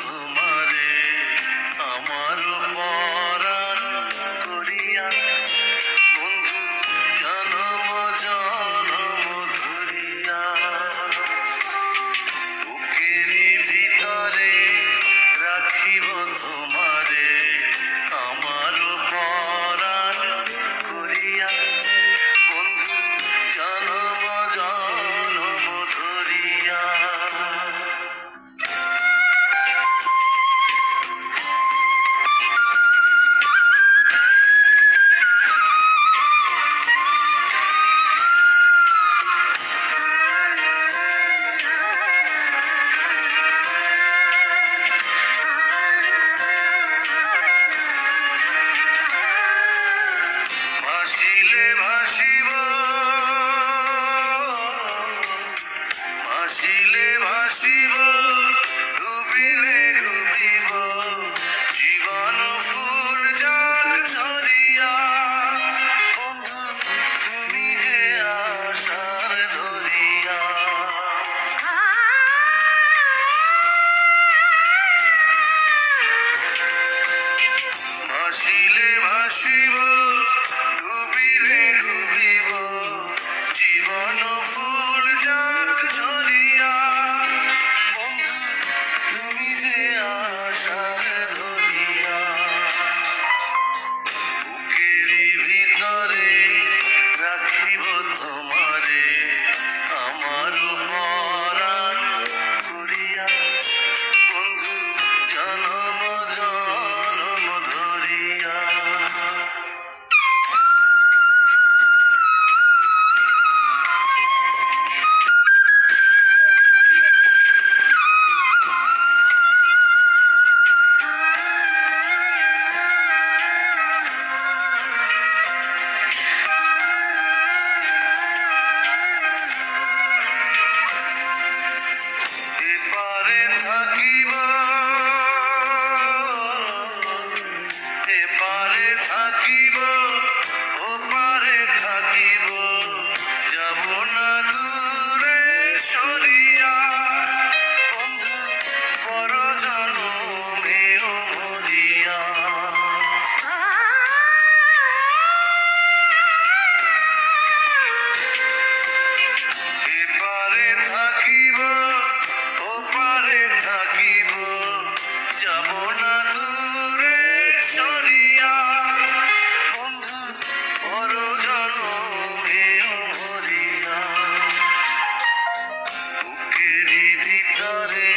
তোমারে আমার পরাণ করিয়া বন্ধু জনম জনম ধরিয়া বুকের ভিতরে রাখিব তোমারে আমার পরাণ করিয়া বন্ধু জনম জনম ধরিয়া। ভাসিলে ভাসিব ভাসিলে ভাসিব ডুবিলে ডুবিব জীবন ফুল জাল ঝরিয়া বন্ধু তুমি যে আশার ধরিয়া। ভাসিলে ভাসিব ডুবিলে ডুবিব জীবন ফুল যাক ঝরিয়া বন্ধু তুমি যে আশার ধরিয়া। বুকের ভিতরে রাখিব তোমারে আমার পরাণ করিয়া বন্ধু জনম জনম ধরিয়া। এপারে থাকিব এপারে থাকিব ওপারে থাকিব যাব না দূরে সরিয়া বন্ধু পর জনমেও মরিয়া। এপারে থাকিব ওপারে থাকিব যাব না দূরে সরিয়া বন্ধু পর জনমেও মরিয়া। বুকের ভিতরে